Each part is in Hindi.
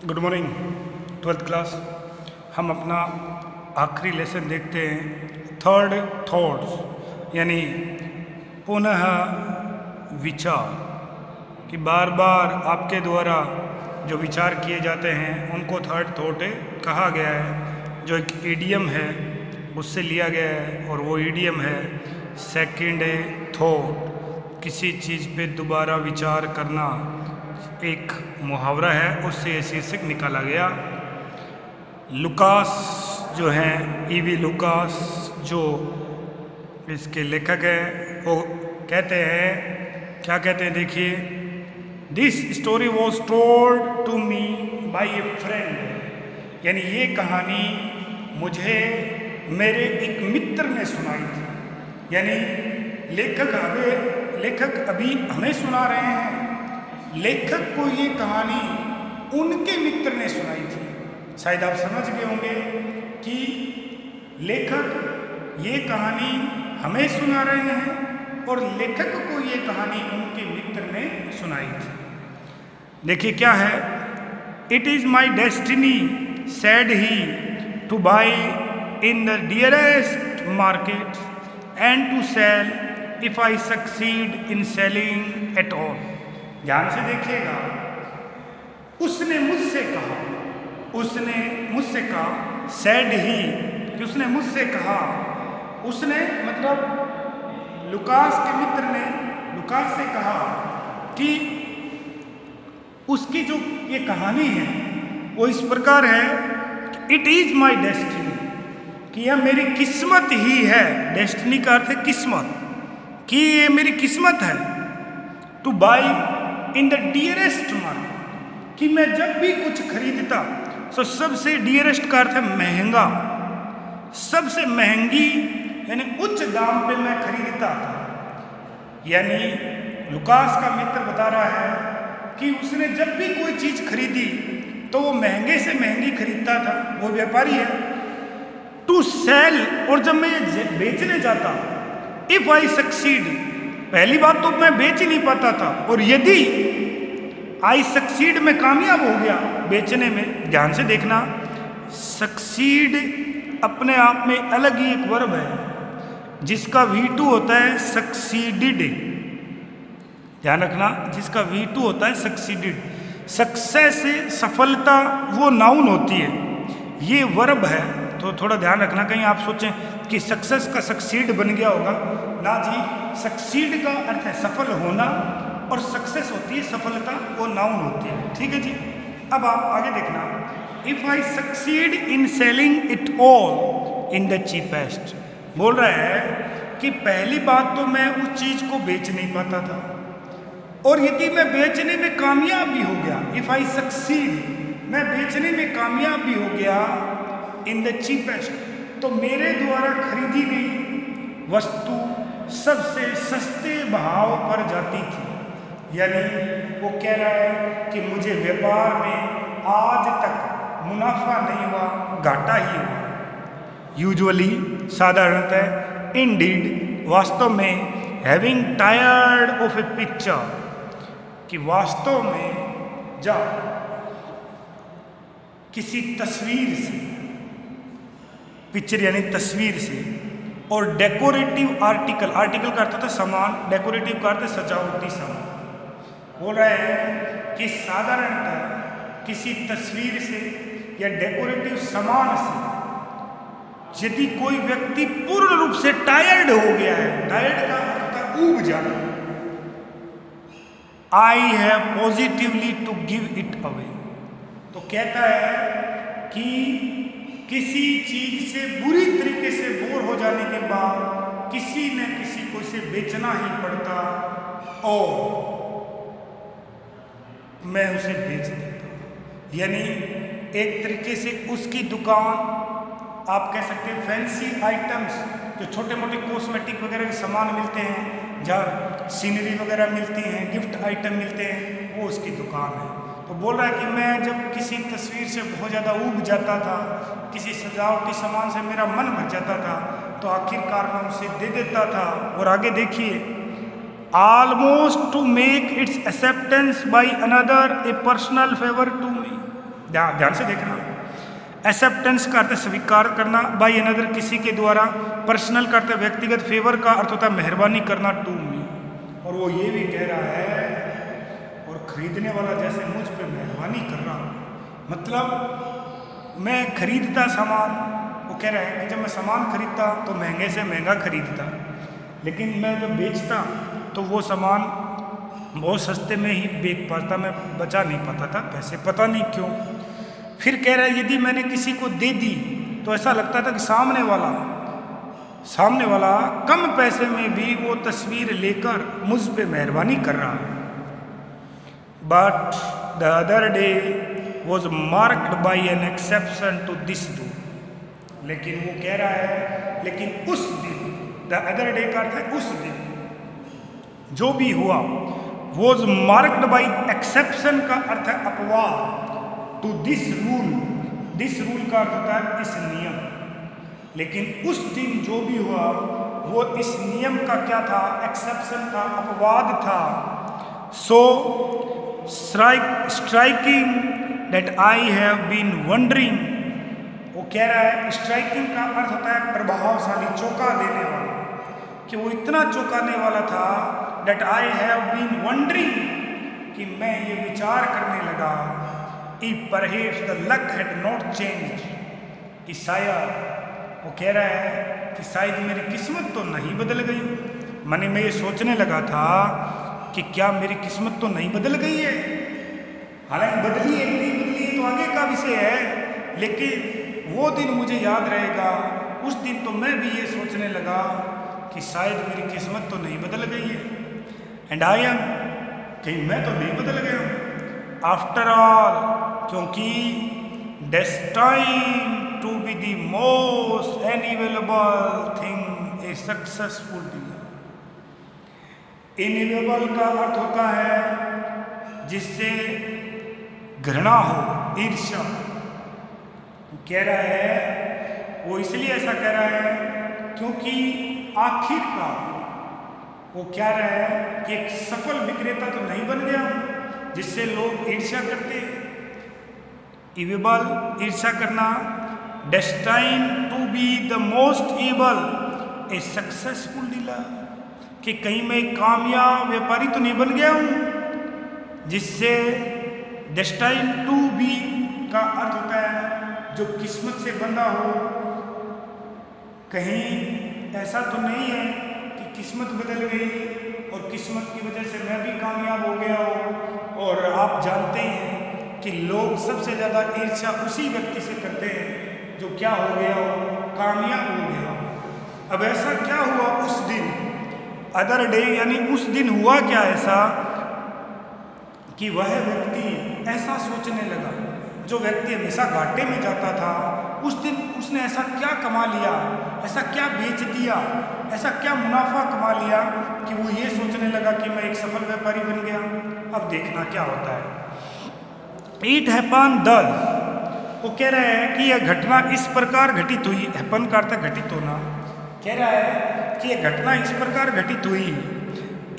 Good morning 12th class. हम अपना आखिरी लेसन देखते हैं, थर्ड थॉट्स यानी पुनः विचार, कि बार बार आपके द्वारा जो विचार किए जाते हैं उनको थर्ड थॉट कहा गया है। जो एक ईडियम है उससे लिया गया है और वो ईडियम है सेकंड थॉट। किसी चीज़ पे दोबारा विचार करना एक मुहावरा है, उससे ये शीर्षक निकाला गया। लुकास जो हैं, ईवी लुकास जो इसके लेखक हैं, वो कहते हैं, क्या कहते हैं देखिए, this story was told to me by a friend, यानी ये कहानी मुझे मेरे एक मित्र ने सुनाई थी। यानी लेखक अभी हमें सुना रहे हैं, लेखक को ये कहानी उनके मित्र ने सुनाई थी। शायद आप समझ गए होंगे कि लेखक ये कहानी हमें सुना रहे हैं और लेखक को ये कहानी उनके मित्र ने सुनाई थी। देखिए क्या है, it is my destiny said he to buy in the dearest market and to sell if I succeed in selling at all. ध्यान से देखिएगा, उसने मुझसे कहा सैड ही, कि उसने मुझसे कहा, उसने मतलब लुकास के मित्र ने लुकास से कहा कि उसकी जो ये कहानी है वो इस प्रकार है, इट इज़ माई डेस्टिनी, कि यह मेरी किस्मत ही है। डेस्टिनी का अर्थ है किस्मत, कि ये मेरी किस्मत है। To buy in the dearest market, कि मैं जब भी कुछ खरीदता तो सबसे डियरेस्ट का अर्थ है महंगा, सबसे महंगी यानी उच्च दाम पे मैं खरीदता था। यानी लुकास का मित्र बता रहा है कि उसने जब भी कोई चीज़ खरीदी तो वो महंगे से महंगी खरीदता था, वो व्यापारी है। टू सेल, और जब मैं बेचने जाता, इफ आई सक्सीड, पहली बात तो मैं बेच ही नहीं पाता था, और यदि आई सक्सीड में कामयाब हो गया बेचने में। ध्यान से देखना, सक्सीड अपने आप में अलग ही एक वर्ब है जिसका V2 होता है सक्सीडिड। ध्यान रखना, जिसका V2 होता है सक्सीडिड। सक्सेस, सफलता, वो नाउन होती है, ये वर्ब है। तो थोड़ा ध्यान रखना, कहीं आप सोचें कि सक्सेस का सक्सीड बन गया होगा, ना जी। सक्सीड का अर्थ है सफल होना और सक्सेस होती है सफलता, वो नाउन होती है। ठीक है जी। अब आप आगे देखना, if I succeed in selling it all in the cheapest. बोल रहा है कि पहली बात तो मैं उस चीज को बेच नहीं पाता था, और यदि मैं बेचने में कामयाब भी हो गया, इफ आई सक्सीड, मैं बेचने में कामयाब भी हो गया इन द चीपेस्ट, तो मेरे द्वारा खरीदी गई वस्तु सबसे सस्ते भाव पर जाती थी। यानी वो कह रहा है कि मुझे व्यापार में आज तक मुनाफा नहीं हुआ, घाटा ही हुआ। यूजुअली, साधारणतः, इंडीड, वास्तव में, having tired of A picture, कि वास्तव में जब किसी तस्वीर से, पिक्चर यानी तस्वीर से, और डेकोरेटिव आर्टिकल, आर्टिकल का अर्थ होता है सामान, डेकोरेटिव का अर्थ है सजावटी सामान। बोल रहे हैं कि साधारणतः किसी तस्वीर से या डेकोरेटिव सामान से यदि कोई व्यक्ति पूर्ण रूप से टायर्ड हो गया है, टायर्ड का अर्थ होता है ऊब जाना, I have positively to give it away. तो कहता है कि किसी चीज से बुरी तरीके से बोर हो जाने के बाद किसी न किसी को इसे बेचना ही पड़ता, और मैं उसे बेच देता हूँ। यानी एक तरीके से उसकी दुकान, आप कह सकते हैं फैंसी आइटम्स, जो छोटे मोटे कॉस्मेटिक वगैरह के सामान मिलते हैं, जहाँ सीनरी वगैरह मिलती हैं, गिफ्ट आइटम मिलते हैं, वो उसकी दुकान है। तो बोल रहा है कि मैं जब किसी तस्वीर से बहुत ज़्यादा ऊब जाता था, किसी सजावटी सामान से मेरा मन भर जाता था, तो आखिरकार मैं उसे दे देता था। और आगे देखिए, almost to make its acceptance by another a personal favour to me. ध्यान से देखना। एक्सेप्टेंस का अर्थ स्वीकार करना, बाय अनदर किसी के द्वारा। पर्सनल का अर्थ व्यक्तिगत। फेवर का अर्थ होता है मेहरबानी करना, टू मी। और वो ये भी कह रहा है और खरीदने वाला जैसे मुझ पे मेहरबानी कर रहा, मतलब मैं खरीदता सामान, वो कह रहा है कि जब मैं सामान खरीदता तो महंगे से महंगा खरीदता, लेकिन मैं जब बेचता तो वो सामान बहुत सस्ते में ही बेच पाता, मैं बचा नहीं पाता था पैसे, पता नहीं क्यों। फिर कह रहा है यदि मैंने किसी को दे दी तो ऐसा लगता था कि सामने वाला कम पैसे में भी वो तस्वीर लेकर मुझ पे मेहरबानी कर रहा है। But the other day was marked by an exception to this rule. लेकिन वो कह रहा है लेकिन उस दिन, द अदर डे का अर्थ है उस दिन, जो भी हुआ, वॉज मार्क्ड बाई एक्सेप्शन का अर्थ है अपवाद, to this rule. This rule का अर्थ होता है इस नियम। लेकिन उस दिन जो भी हुआ वो इस नियम का क्या था? एक्सेप्शन था, अपवाद था। So striking that I have been wondering, वो कह रहा है स्ट्राइकिंग का अर्थ होता है प्रभावशाली, चौंका देने वाला, कि वो इतना चौंकाने वाला था that I have been wondering, कि मैं ये विचार करने लगा, if perhaps the luck had not changed, कि शायद, वो कह रहा है कि शायद मेरी किस्मत तो नहीं बदल गई। मैं ये सोचने लगा था कि क्या मेरी किस्मत तो नहीं बदल गई है, हालांकि बदली है नहीं बदली है तो आगे का विषय है, लेकिन वो दिन मुझे याद रहेगा। उस दिन तो मैं भी ये सोचने लगा कि शायद मेरी किस्मत तो नहीं बदल गई है, एंड आई एम, कहीं मैं तो नहीं बदल गया हूँ। आफ्टर ऑल, क्योंकि destine to be the most inevitable thing a successful deal. Inevitable का अर्थ होता है जिससे घृणा हो, ईर्ष्या। कह रहा है वो इसलिए ऐसा कह रहा है क्योंकि आखिर का वो क्या रहा है कि एक सफल विक्रेता तो नहीं बन गया जिससे लोग ईर्ष्या करते हैं। इवेबल, ईर्ष्या करना। Destine to be the most able a successful dealer, कि कहीं मैं कामयाब व्यापारी तो नहीं बन गया हूँ, जिससे डेस्टाइन टू बी का अर्थ होता है जो किस्मत से बंधा हो। कहीं ऐसा तो नहीं है कि किस्मत बदल गई और किस्मत की वजह से मैं भी कामयाब हो गया हो। और आप जानते हैं कि लोग सबसे ज़्यादा ईर्ष्या उसी व्यक्ति से करते हैं जो क्या हो गया हो, कामयाब हो गया हो। अब ऐसा क्या हुआ उस दिन, अदर डे, यानी उस दिन हुआ क्या ऐसा कि वह व्यक्ति ऐसा सोचने लगा, जो व्यक्ति हमेशा घाटे में जाता था, उस दिन उसने ऐसा क्या कमा लिया, ऐसा क्या बेच दिया, ऐसा क्या मुनाफा कमा लिया कि वो ये सोचने लगा कि मैं एक सफल व्यापारी बन गया। अब देखना क्या होता है। इट हैपन दस, वो कह रहा है कि यह घटना इस प्रकार घटित हुई। हैपन का अर्थ घटित होना। कह रहा है कि यह घटना इस प्रकार घटित हुई।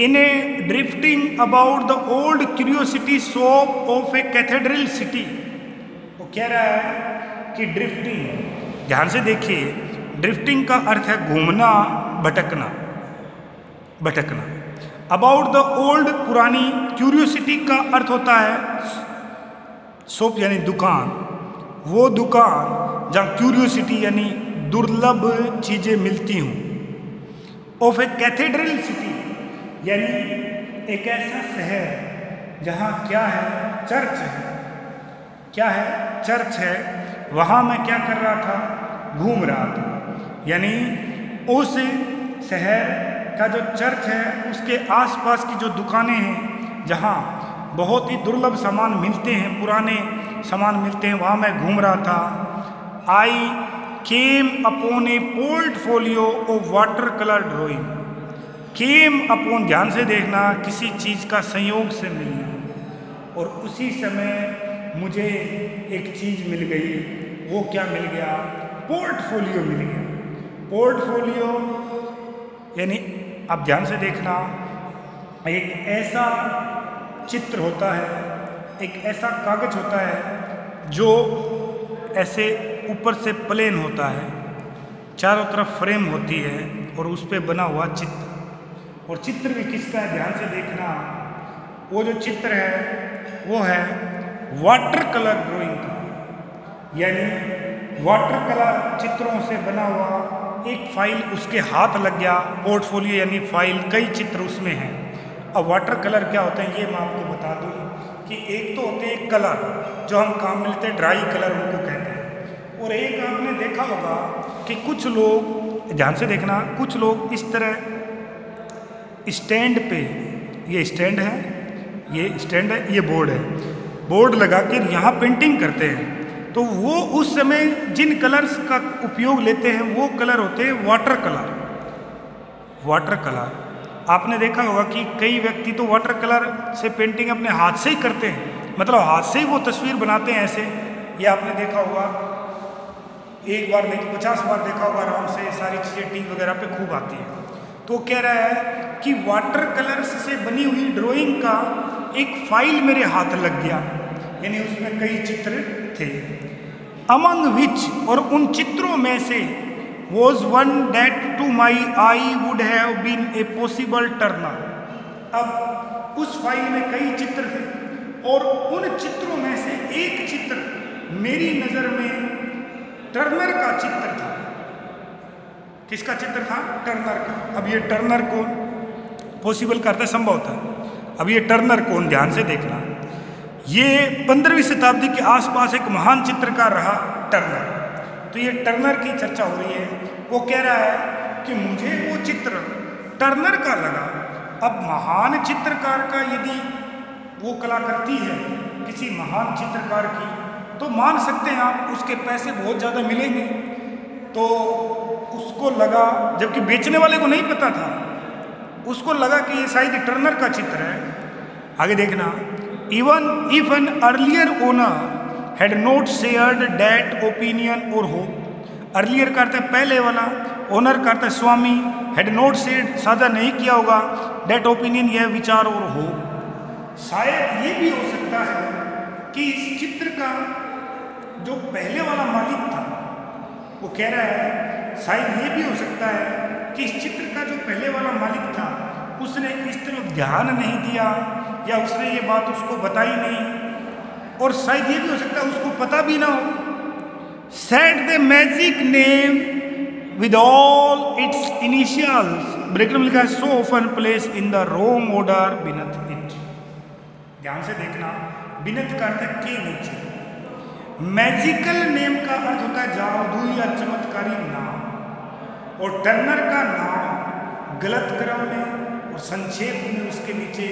In a drifting about the old curiosity shop of a cathedral city. वो कह रहा है कि ड्रिफ्टिंग, ध्यान से देखिए, ड्रिफ्टिंग का अर्थ है घूमना, भटकना, भटकना। अबाउट द ओल्ड, पुरानी। क्यूरियोसिटी का अर्थ होता है शॉप यानी दुकान, वो दुकान जहाँ क्यूरियोसिटी यानी दुर्लभ चीज़ें मिलती हूँ। ऑफ ए कैथेड्रल सिटी, यानी एक ऐसा शहर जहाँ क्या है, चर्च है। क्या है? चर्च है। वहाँ मैं क्या कर रहा था? घूम रहा था। यानी उस शहर का जो चर्च है उसके आसपास की जो दुकानें हैं जहाँ बहुत ही दुर्लभ सामान मिलते हैं, पुराने सामान मिलते हैं, वहाँ मैं घूम रहा था। I came upon a portfolio of water colour drawing. Came upon, ध्यान से देखना, किसी चीज़ का संयोग से मिलना, और उसी समय मुझे एक चीज़ मिल गई। वो क्या मिल गया? पोर्टफोलियो मिल गया। पोर्टफोलियो यानी, अब ध्यान से देखना, एक ऐसा चित्र होता है, एक ऐसा कागज होता है जो ऐसे ऊपर से प्लेन होता है, चारों तरफ फ्रेम होती है और उस पे बना हुआ चित्र। और चित्र भी किसका है, ध्यान से देखना। वो जो चित्र है वो है वाटर कलर ड्राइंग का, यानी वाटर कलर चित्रों से बना हुआ एक फाइल उसके हाथ लग गया। पोर्टफोलियो यानी फाइल, कई चित्र उसमें हैं। अब वाटर कलर क्या होते हैं ये मैं आपको बता दूं कि एक तो होते हैं कलर जो हम काम मिलते हैं, ड्राई कलर उनको कहते हैं। और एक आपने देखा होगा कि कुछ लोग, ध्यान से देखना, कुछ लोग इस तरह स्टैंड पे, ये स्टैंड है, ये स्टैंड है, ये बोर्ड है, बोर्ड लगा के यहाँ पेंटिंग करते हैं। तो वो उस समय जिन कलर्स का उपयोग लेते हैं वो कलर होते हैं वाटर कलर। वाटर कलर आपने देखा होगा कि कई व्यक्ति तो वाटर कलर से पेंटिंग अपने हाथ से ही करते हैं, मतलब हाथ से ही वो तस्वीर बनाते हैं ऐसे। ये आपने देखा होगा, एक बार नहीं तो 50 बार देखा होगा आराम से। सारी चीज़ें टीवी वगैरह पे खूब आती हैं। तो कह रहा है कि वाटर कलर्स से बनी हुई ड्राइंग का एक फाइल मेरे हाथ लग गया, यानी उसमें कई चित्र थे। अमंग विच, और उन चित्रों में से was one that to my eye would have been a possible turner। अब उस फाइल में कई चित्र थे और उन चित्रों में से एक चित्र मेरी नज़र में टर्नर का चित्र था। किसका चित्र था? टर्नर का। अब ये टर्नर कौन? पॉसिबल करता है, संभव था। अब ये टर्नर कौन, ध्यान से देखना। ये 15वीं शताब्दी के आसपास एक महान चित्रकार रहा टर्नर। तो ये टर्नर की चर्चा हो रही है। वो कह रहा है कि मुझे वो चित्र टर्नर का लगा। अब महान चित्रकार का यदि वो कलाकृति है किसी महान चित्रकार की, तो मान सकते हैं आप उसके पैसे बहुत ज़्यादा मिलेंगे। तो उसको लगा, जबकि बेचने वाले को नहीं पता था, उसको लगा कि ये शायद टर्नर का चित्र है। आगे देखना, even if an earlier owner had not shared that opinion or hope। Earlier करता है पहले वाला, ओनर करता है स्वामी, had not shared साझा नहीं किया होगा, that opinion यह विचार और हो। शायद ये भी हो सकता है कि इस चित्र का जो पहले वाला मालिक था, वो कह रहा है शायद ये भी हो सकता है कि इस चित्र का जो पहले वाला मालिक था उसने इस तरफ ध्यान नहीं दिया, या उसने ये बात उसको बताई नहीं, और शायद ये भी हो सकता है उसको पता भी ना हो। Set the magic name with all its initials, bracket में लिखा है, so often place in the wrong order beneath it. ध्यान से देखना, बिनथ का अर्थ है के नीचे। मैजिकल नेम का अर्थ होता है जादुई या चमत्कारी नाम, और टर्नर का नाम गलत क्रम में और संक्षेप में उसके नीचे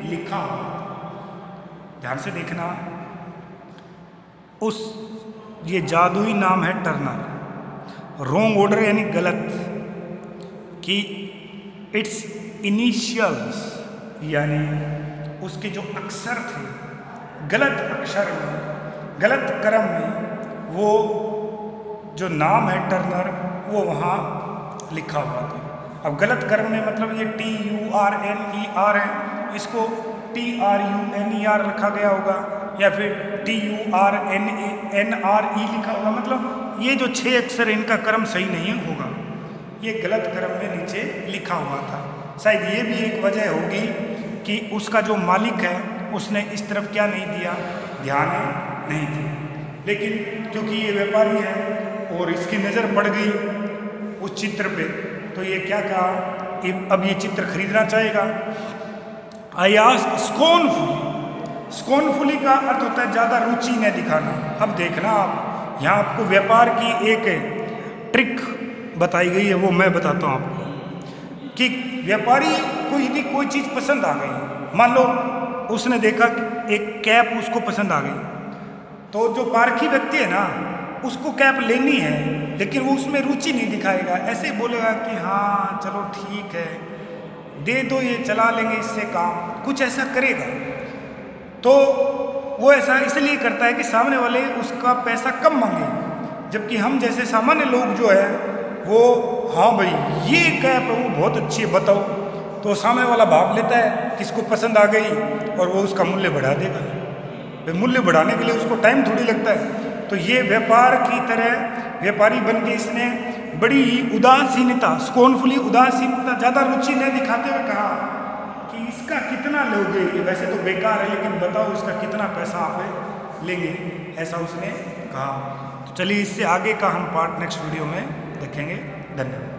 लिखा हुआ। ध्यान से देखना, उस ये जादुई नाम है टर्नर। रॉन्ग ऑर्डर यानी गलत, कि इट्स इनिशियल्स यानी उसके जो अक्षर थे गलत अक्षर में, गलत क्रम में, वो जो नाम है टर्नर वो वहाँ लिखा हुआ था। अब गलत क्रम में मतलब ये TURNER है, इसको TRUNER रखा गया होगा, या फिर TURNANRE लिखा होगा। मतलब ये जो 6 अक्षर इनका क्रम सही नहीं होगा, ये गलत क्रम में नीचे लिखा हुआ था। शायद ये भी एक वजह होगी कि उसका जो मालिक है उसने इस तरफ क्या नहीं दिया, ध्यान नहीं दिया। लेकिन क्योंकि ये व्यापारी है और इसकी नज़र पड़ गई उस चित्र पे, तो ये क्या कहा, अब ये चित्र खरीदना चाहेगा। आई आस्क स्कॉर्नफुली, स्कॉर्नफुली का अर्थ होता है ज़्यादा रुचि न दिखाना। अब देखना आप, यहाँ आपको व्यापार की एक ट्रिक बताई गई है, वो मैं बताता हूँ आपको। कि व्यापारी को यदि कोई चीज़ पसंद आ गई, मान लो उसने देखा एक कैप उसको पसंद आ गई, तो जो पारखी व्यक्ति है ना उसको कैप लेनी है, लेकिन वो उसमें रुचि नहीं दिखाएगा, ऐसे बोलेगा कि हाँ चलो ठीक है दे दो, ये चला लेंगे इससे काम, कुछ ऐसा करेगा। तो वो ऐसा इसलिए करता है कि सामने वाले उसका पैसा कम मांगे, जबकि हम जैसे सामान्य लोग जो है वो हाँ भाई ये कैप है वो बहुत अच्छी है बताओ, तो सामने वाला भाप लेता है किसको पसंद आ गई और वो उसका मूल्य बढ़ा देगा। भाई मूल्य बढ़ाने के लिए उसको टाइम थोड़ी लगता है। तो ये व्यापार की तरह व्यापारी बन के इसने बड़ी उदासीनता, स्कॉनफुली उदासीनता, ज़्यादा रुचि न दिखाते हुए कहा कि इसका कितना लोगे, ये वैसे तो बेकार है लेकिन बताओ इसका कितना पैसा आप लेंगे, ऐसा उसने कहा। तो चलिए इससे आगे का हम पार्ट नेक्स्ट वीडियो में देखेंगे। धन्यवाद।